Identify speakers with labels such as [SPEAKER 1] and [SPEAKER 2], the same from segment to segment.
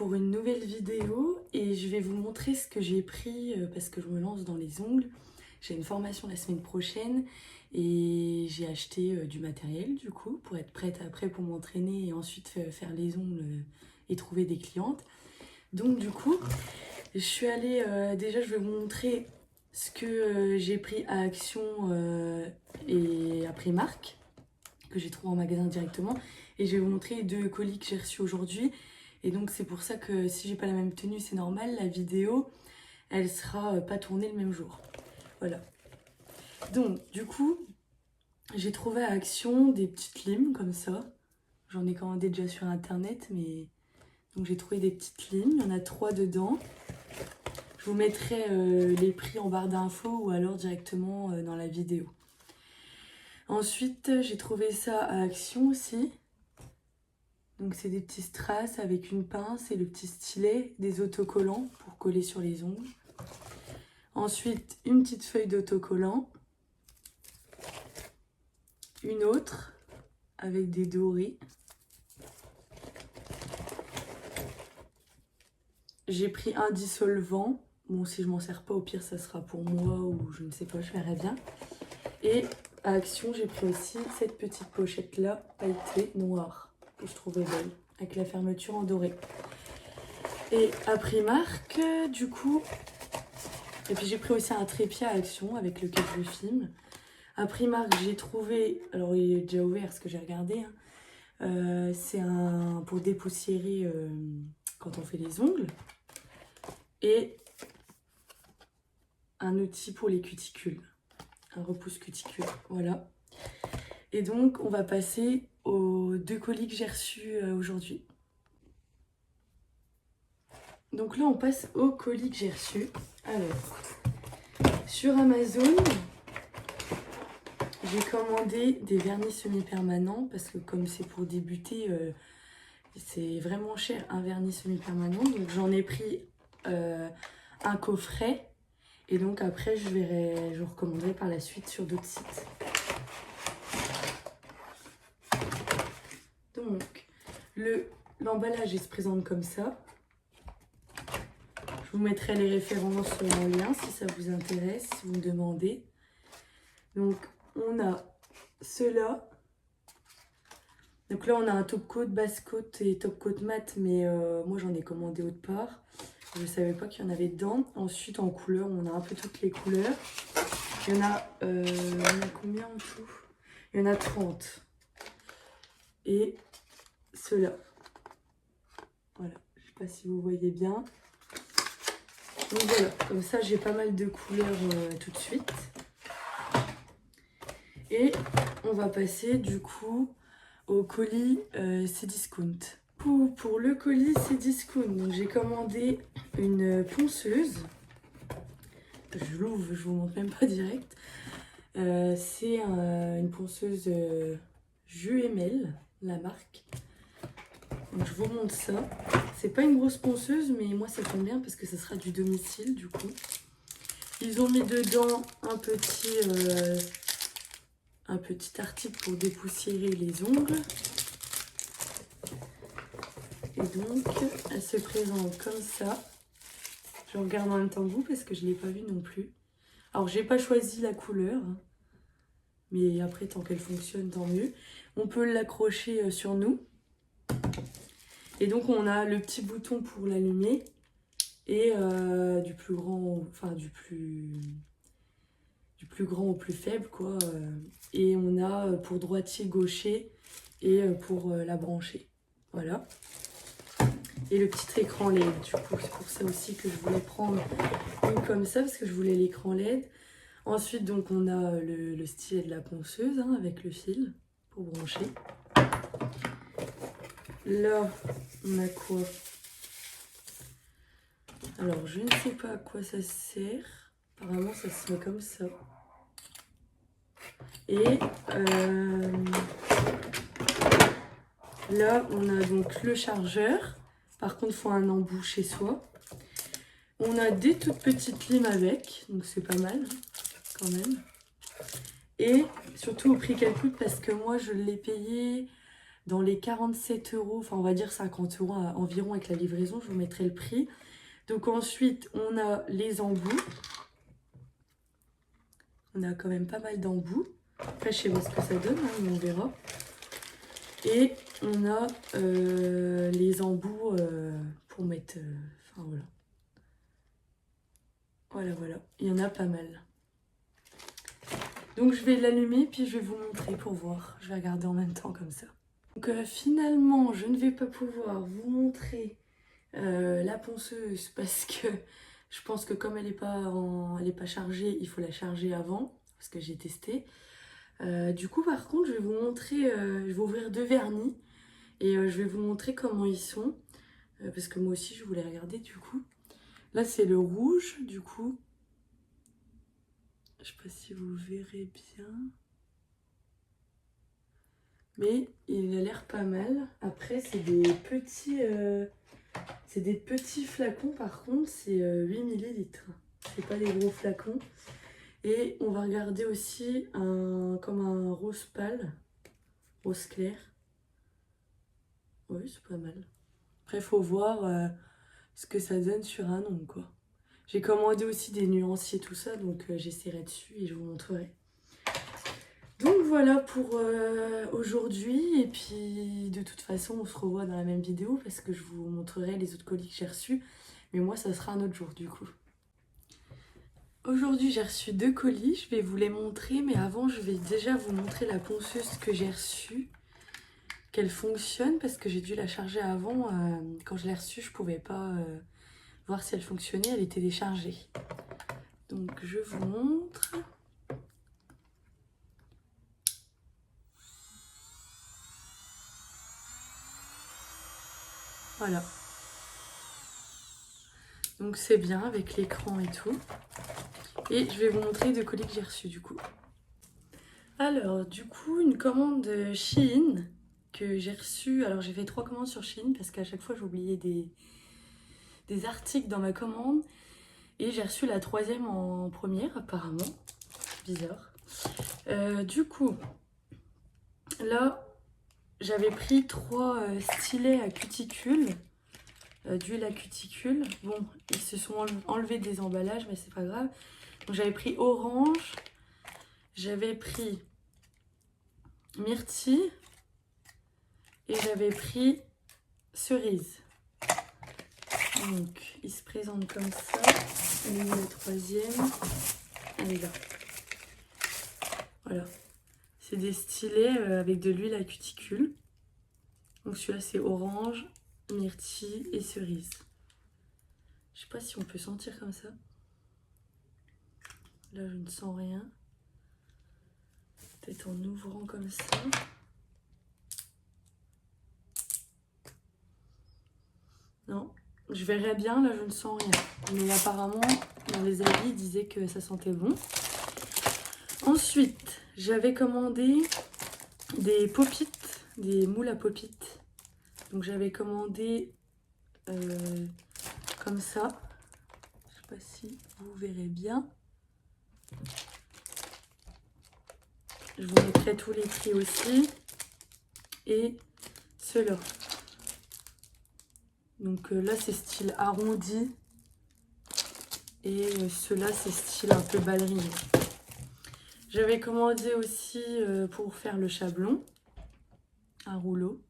[SPEAKER 1] pour une nouvelle vidéo et je vais vous montrer ce que j'ai pris parce que je me lance dans les ongles. J'ai une formation la semaine prochaine et j'ai acheté du matériel du coup pour être prête après pour m'entraîner et ensuite faire les ongles et trouver des clientes. Donc du coup, je suis allée, déjà je vais vous montrer ce que j'ai pris à Action et à Primark, que j'ai trouvé en magasin directement. Et je vais vous montrer les 2 colis que j'ai reçus aujourd'hui. Et donc c'est pour ça que si j'ai pas la même tenue, c'est normal, la vidéo, elle sera pas tournée le même jour. Voilà. Donc du coup, j'ai trouvé à Action des petites limes comme ça. J'en ai commandé déjà sur internet, mais donc j'ai trouvé des petites limes. Il y en a 3 dedans. Je vous mettrai les prix en barre d'infos ou alors directement dans la vidéo. Ensuite, j'ai trouvé ça à Action aussi. Donc c'est des petits strass avec une pince et le petit stylet, des autocollants pour coller sur les ongles. Ensuite, une petite feuille d'autocollant. Une autre avec des dorés. J'ai pris un dissolvant. Bon, si je m'en sers pas, au pire, ça sera pour moi ou je ne sais pas, je verrai bien. Et à Action, j'ai pris aussi cette petite pochette-là, pailletée, noire, que je trouvais belle, avec la fermeture en doré. Et à Primark, du coup... Et puis j'ai pris aussi un trépied à Action avec lequel je filme. À Primark, j'ai trouvé... Alors, il est déjà ouvert, ce que j'ai regardé. Hein. C'est un pour dépoussiérer quand on fait les ongles. Et un outil pour les cuticules. Un repousse cuticule, voilà. Et donc, on va passer aux 2 colis que j'ai reçus aujourd'hui. Donc là, on passe aux colis que j'ai reçus. Alors, sur Amazon, j'ai commandé des vernis semi-permanents parce que comme c'est pour débuter, c'est vraiment cher un vernis semi-permanent. Donc j'en ai pris un coffret. Et donc après, je recommanderai par la suite sur d'autres sites. Donc, l'emballage, il se présente comme ça. Je vous mettrai les références en lien si ça vous intéresse, si vous me demandez. Donc, on a ceux-là. Donc là, on a un top coat, base coat et top coat mat, mais moi, j'en ai commandé autre part. Je ne savais pas qu'il y en avait dedans. Ensuite, en couleur, on a un peu toutes les couleurs. Il y en a combien en tout? Il y en a 30. Et ceux-là. Voilà, je ne sais pas si vous voyez bien. Donc voilà, comme ça j'ai pas mal de couleurs tout de suite. Et on va passer du coup au colis Cdiscount. Pour le colis Cdiscount, donc j'ai commandé une ponceuse. Je l'ouvre, je vous montre même pas direct. C'est une ponceuse JUML, la marque. Donc je vous montre ça. C'est pas une grosse ponceuse, mais moi ça tombe bien parce que ça sera du domicile du coup. Ils ont mis dedans un petit article pour dépoussiérer les ongles. Et donc elle se présente comme ça. Je regarde en même temps que vous parce que je l'ai pas vue non plus. Alors j'ai pas choisi la couleur, hein, mais après tant qu'elle fonctionne tant mieux. On peut l'accrocher sur nous. Et donc on a le petit bouton pour l'allumer et du plus grand, enfin du plus grand au plus faible quoi. Et on a pour droitier, gaucher et pour la brancher. Voilà. Et le petit écran LED. Du coup c'est pour ça aussi que je voulais prendre une comme ça parce que je voulais l'écran LED. Ensuite donc on a le stylet de la ponceuse hein, avec le fil pour brancher. Là, on a quoi? Alors, je ne sais pas à quoi ça sert. Apparemment, ça se met comme ça. Et là, on a donc le chargeur. Par contre, il faut un embout chez soi. On a des toutes petites limes avec. Donc, c'est pas mal, quand même. Et surtout au prix qu'elle coûte, parce que moi, je l'ai payé dans les 47 euros, enfin on va dire 50 euros environ avec la livraison, je vous mettrai le prix. Donc ensuite on a les embouts. On a quand même pas mal d'embouts. Après je sais pas ce que ça donne, hein, mais on verra. Et on a les embouts pour mettre... enfin voilà. Voilà. Il y en a pas mal. Donc je vais l'allumer puis je vais vous montrer pour voir. Je vais regarder en même temps comme ça. Donc finalement je ne vais pas pouvoir vous montrer la ponceuse parce que je pense que comme elle n'est pas chargée, il faut la charger avant parce que j'ai testé. Du coup par contre je vais vous montrer, je vais ouvrir 2 vernis et je vais vous montrer comment ils sont parce que moi aussi je voulais regarder du coup. Là c'est le rouge du coup. Je sais pas si vous verrez bien. Mais il a l'air pas mal. Après c'est des petits flacons par contre, c'est 8 ml. C'est pas des gros flacons. Et on va regarder aussi comme un rose pâle, rose clair. Oui, c'est pas mal. Après, il faut voir ce que ça donne sur un ongle, quoi. J'ai commandé aussi des nuanciers, tout ça, donc j'essaierai dessus et je vous montrerai. Donc voilà pour aujourd'hui. Et puis, de toute façon, on se revoit dans la même vidéo parce que je vous montrerai les autres colis que j'ai reçus. Mais moi, ça sera un autre jour, du coup. Aujourd'hui, j'ai reçu 2 colis, je vais vous les montrer, mais avant, je vais déjà vous montrer la ponceuse que j'ai reçue, qu'elle fonctionne, parce que j'ai dû la charger avant. Quand je l'ai reçue, je pouvais pas voir si elle fonctionnait, elle était déchargée. Donc, je vous montre. Voilà. Donc, c'est bien avec l'écran et tout. Et je vais vous montrer 2 colis que j'ai reçus, du coup. Alors, du coup, une commande Shein que j'ai reçue. Alors, j'ai fait 3 commandes sur Shein parce qu'à chaque fois, j'oubliais des articles dans ma commande. Et j'ai reçu la 3e en première, apparemment. Bizarre. Du coup, là, j'avais pris 3 stylets à cuticule. D'huile à cuticule. Bon, ils se sont enlevés des emballages, mais c'est pas grave. Donc, j'avais pris orange. J'avais pris myrtille. Et j'avais pris cerise. Donc, il se présente comme ça. Et la 3e, elle est là. Voilà. C'est des stylets avec de l'huile à cuticule. Donc celui-là, c'est orange, myrtille et cerise. Je sais pas si on peut sentir comme ça. Là, je ne sens rien. Peut-être en ouvrant comme ça. Non, je verrais bien, là je ne sens rien. Mais apparemment, dans les avis, ils disaient que ça sentait bon. Ensuite, j'avais commandé des pop-it, des moules à pop-it. Donc j'avais commandé comme ça. Je sais pas si vous verrez bien. Je vous mettrai tous les prix aussi. Et ceux-là. Donc là, c'est style arrondi. Et ceux-là, c'est style un peu ballerine. J'avais commandé aussi pour faire le chablon. Un rouleau.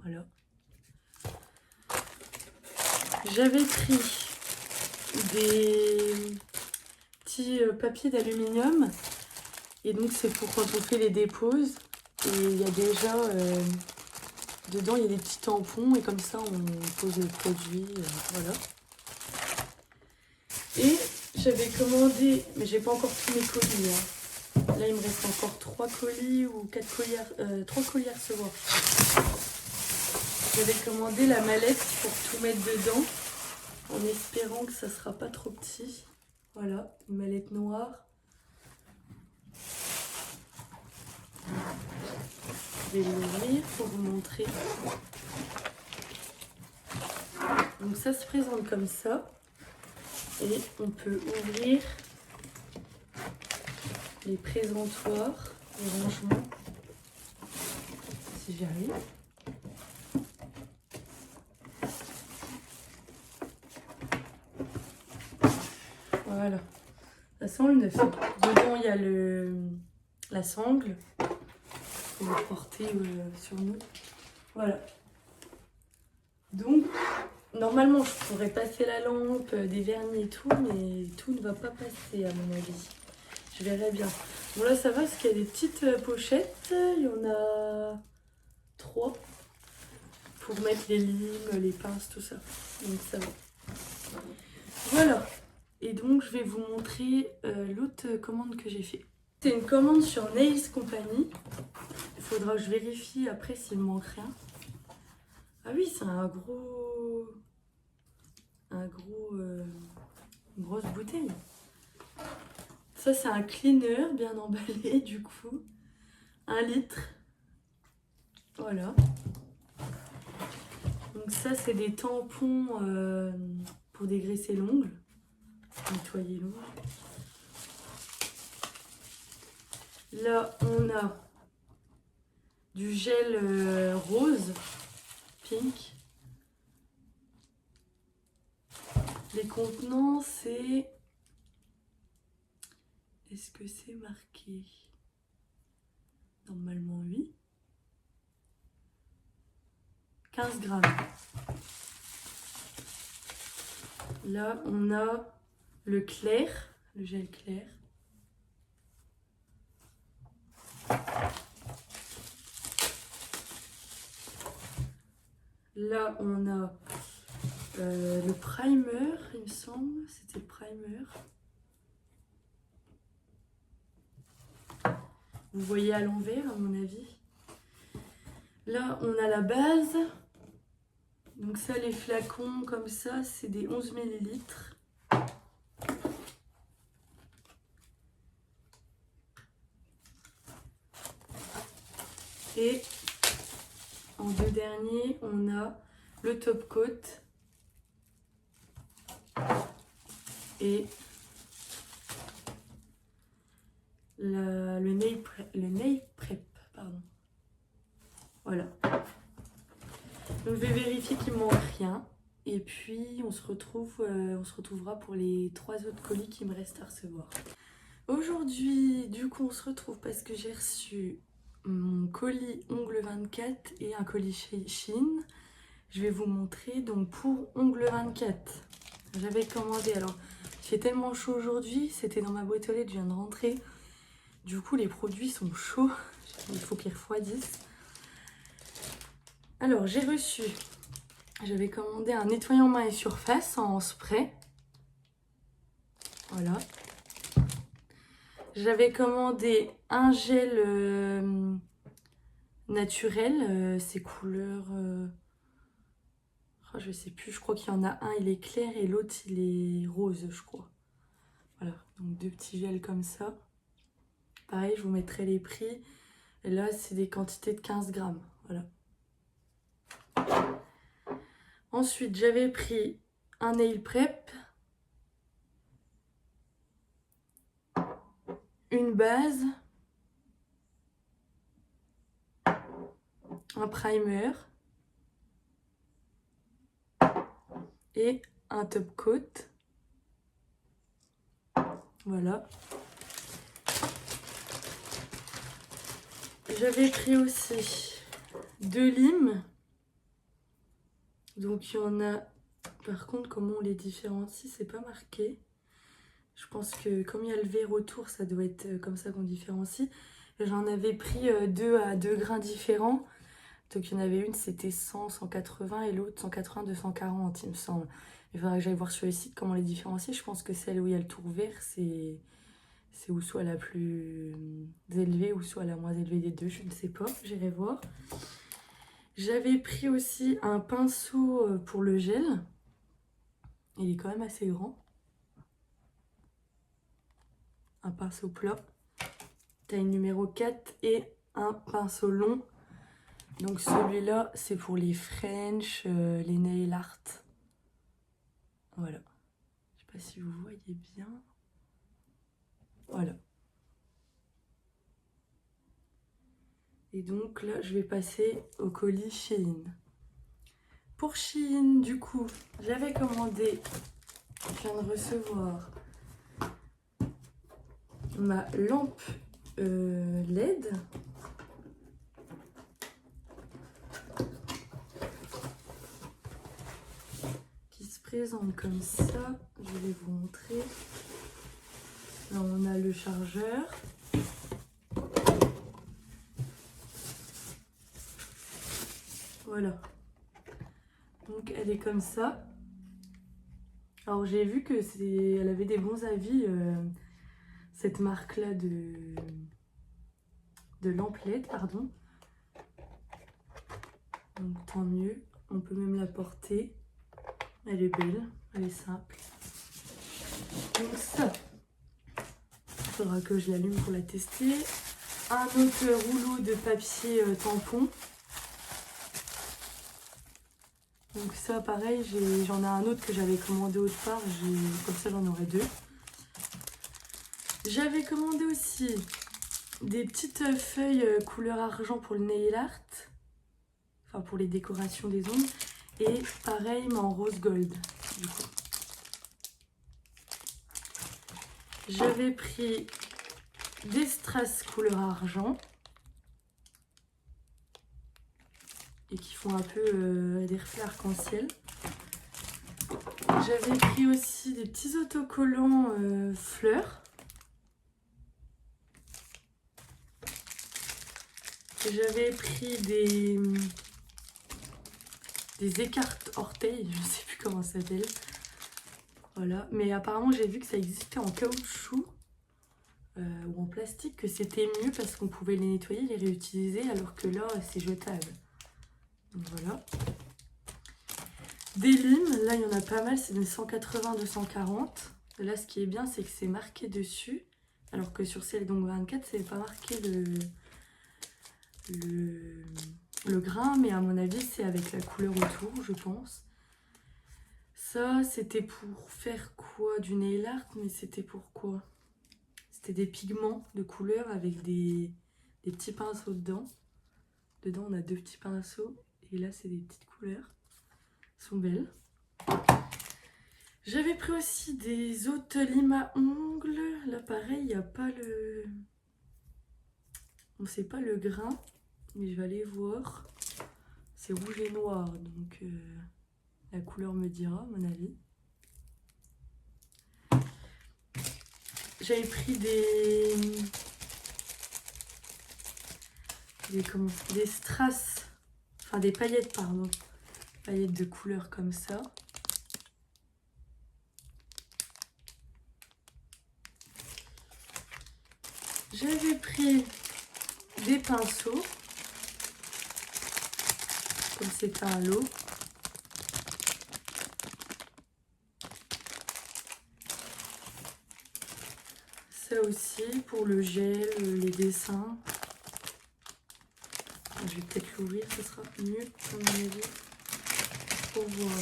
[SPEAKER 1] Voilà. J'avais pris des petits papiers d'aluminium. Et donc, c'est pour quand on fait les déposes. Et il y a déjà... dedans, il y a des petits tampons. Et comme ça, on pose le produit. Voilà. Et j'avais commandé, mais j'ai pas encore tous mes colis. Hein. Là, il me reste encore 3 colis ou 4 colis, 3 colis à recevoir. J'avais commandé la mallette pour tout mettre dedans, en espérant que ça sera pas trop petit. Voilà, une mallette noire. Je vais l'ouvrir pour vous montrer. Donc ça se présente comme ça. Et on peut ouvrir les présentoirs, les rangements. si j'y arrive. Voilà. Ça sent le neuf. Dedans, il y a la sangle. On va porter sur nous. Voilà. Donc, normalement, je pourrais passer la lampe, des vernis et tout, mais tout ne va pas passer à mon avis. Je verrai bien. Bon là, ça va parce qu'il y a des petites pochettes. Il y en a 3 pour mettre les limes, les pinces, tout ça. Donc ça va. Voilà. Et donc, je vais vous montrer l'autre commande que j'ai fait. C'est une commande sur Nails Company. Il faudra que je vérifie après s'il me manque rien. Ah oui, c'est une grosse bouteille. Ça, c'est un cleaner bien emballé, du coup. 1 litre. Voilà. Donc ça, c'est des tampons pour dégraisser l'ongle. Nettoyer l'ongle. Là, on a du gel rose, pink. Les contenants, c'est... Est-ce que c'est marqué? Normalement, oui. 15 grammes. Là, on a le clair, le gel clair. Là, on a le primer, il me semble. C'était le primer. Vous voyez à l'envers, à mon avis. Là, on a la base. Donc ça, les flacons comme ça, c'est des 11 millilitres. Et en 2 derniers, on a le top coat et le nail prep, pardon. Voilà. Donc je vais vérifier qu'il ne manque rien. Et puis on se retrouvera pour les 3 autres colis qui me restent à recevoir. Aujourd'hui, du coup, on se retrouve parce que j'ai reçu mon colis Ongle 24 et un colis chez Shein. Je vais vous montrer. Donc pour Ongle 24, j'avais commandé. Alors, il fait tellement chaud aujourd'hui. C'était dans ma boîte aux lettres, je viens de rentrer. Du coup, les produits sont chauds. Il faut qu'ils refroidissent. Alors, j'ai reçu... J'avais commandé un nettoyant main et surface en spray. Voilà. J'avais commandé un gel naturel. C'est couleur... Oh, je sais plus, je crois qu'il y en a un, il est clair et l'autre, il est rose, je crois. Voilà, donc 2 petits gels comme ça. Pareil, je vous mettrai les prix. Et là, c'est des quantités de 15 grammes. Voilà. Ensuite, j'avais pris un nail prep, une base, un primer et un top coat. Voilà. J'avais pris aussi 2 limes. Donc il y en a... Par contre, comment on les différencie, c'est pas marqué. Je pense que comme il y a le verre autour, ça doit être comme ça qu'on différencie. J'en avais pris 2 à 2 grains différents. Donc il y en avait une, c'était 100, 180 et l'autre 180, 240, il me semble. Il faudra que j'aille voir sur le site comment les différencier. Je pense que celle où il y a le tour vert, c'est ou soit la plus élevée ou soit la moins élevée des deux, je ne sais pas, j'irai voir. J'avais pris aussi un pinceau pour le gel. Il est quand même assez grand. Un pinceau plat. Taille numéro 4 et un pinceau long. Donc celui-là, c'est pour les French, les nail art. Voilà. Je sais pas si vous voyez bien. Voilà. Et donc là, je vais passer au colis Shein. Pour Shein, du coup, j'avais commandé, je viens de recevoir ma lampe LED. Qui se présente comme ça. Je vais vous montrer. Là, on a le chargeur. Voilà. Donc elle est comme ça. Alors j'ai vu que elle avait des bons avis, cette marque-là de lampe LED, pardon. Donc tant mieux. On peut même la porter. Elle est belle, elle est simple. Donc ça, il faudra que je l'allume pour la tester. Un autre rouleau de papier tampon. Donc ça pareil, j'en ai un autre que j'avais commandé autre part, comme ça j'en aurai 2. J'avais commandé aussi des petites feuilles couleur argent pour le nail art, enfin pour les décorations des ongles, et pareil mais en rose gold du coup. J'avais pris des strass couleur argent et qui font un peu des reflets arc-en-ciel. J'avais pris aussi des petits autocollants fleurs. J'avais pris des écarte-orteils, je ne sais plus comment ça s'appelle. Voilà, mais apparemment j'ai vu que ça existait en caoutchouc ou en plastique, que c'était mieux parce qu'on pouvait les nettoyer, les réutiliser, alors que là c'est jetable. Donc voilà. Des limes, là il y en a pas mal, c'est des 180-240. Là ce qui est bien c'est que c'est marqué dessus, alors que sur celle donc 24 c'est pas marqué le grain, mais à mon avis c'est avec la couleur autour je pense. Ça c'était pour faire quoi? Du nail art, mais c'était pour quoi? C'était des pigments de couleur avec des petits pinceaux dedans. Dedans on a 2 petits pinceaux et là c'est des petites couleurs. Elles sont belles. J'avais pris aussi des autres limes à ongles. Là pareil, il n'y a pas le... On sait pas le grain, mais je vais aller voir. C'est rouge et noir, donc la couleur me dira à mon avis. J'avais pris des strass, enfin des paillettes, pardon. Paillettes de couleur comme ça. J'avais pris des pinceaux, comme c'est un lot. Ça aussi pour le gel, les dessins. Je vais peut-être l'ouvrir, ce sera mieux à mon avis pour voir.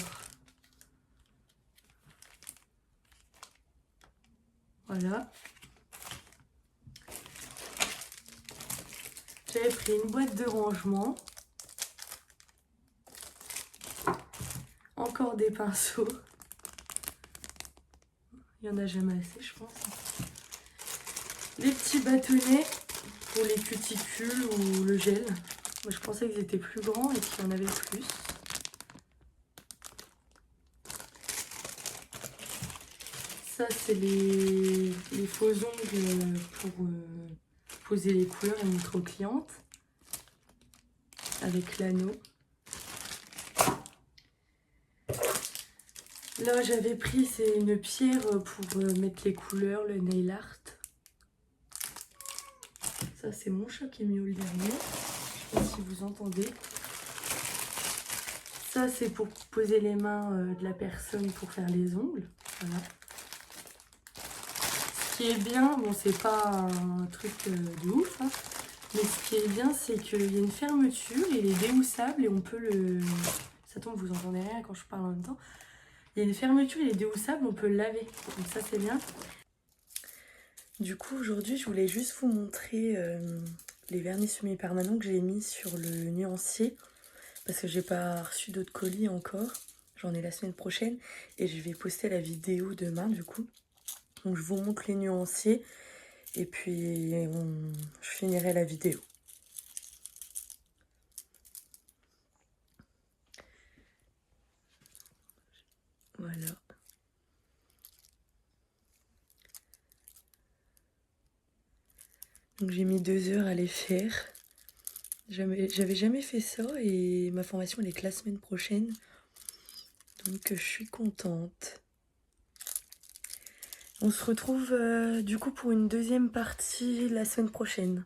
[SPEAKER 1] Voilà. J'avais pris une boîte de rangement. Encore des pinceaux. Il n'y en a jamais assez, je pense. Les petits bâtonnets pour les cuticules ou le gel. Moi, je pensais qu'ils étaient plus grands et qu'il y en avait plus. Ça, c'est les faux ongles pour poser les couleurs et montrer aux clientes. Avec l'anneau. Là, j'avais pris, c'est une pierre pour mettre les couleurs, le nail art. Ça, c'est mon chat qui miaule derrière. Je sais pas si vous entendez. Ça, c'est pour poser les mains de la personne pour faire les ongles. Voilà. Ce qui est bien, bon, c'est pas un truc de ouf, hein, mais ce qui est bien, c'est qu'il y a une fermeture, il est déhoussable et on peut le... Ça tombe, vous entendez rien quand je parle en même temps. Il y a une fermeture, il est déhoussable, on peut le laver. Donc ça, c'est bien. Du coup, aujourd'hui, je voulais juste vous montrer les vernis semi-permanents que j'ai mis sur le nuancier parce que j'ai pas reçu d'autres colis encore. J'en ai la semaine prochaine et je vais poster la vidéo demain du coup. Donc je vous montre les nuanciers et puis je finirai la vidéo. Voilà. Donc j'ai mis 2 heures à les faire. J'avais jamais fait ça et ma formation elle est que la semaine prochaine. Donc je suis contente. On se retrouve du coup pour une deuxième partie la semaine prochaine.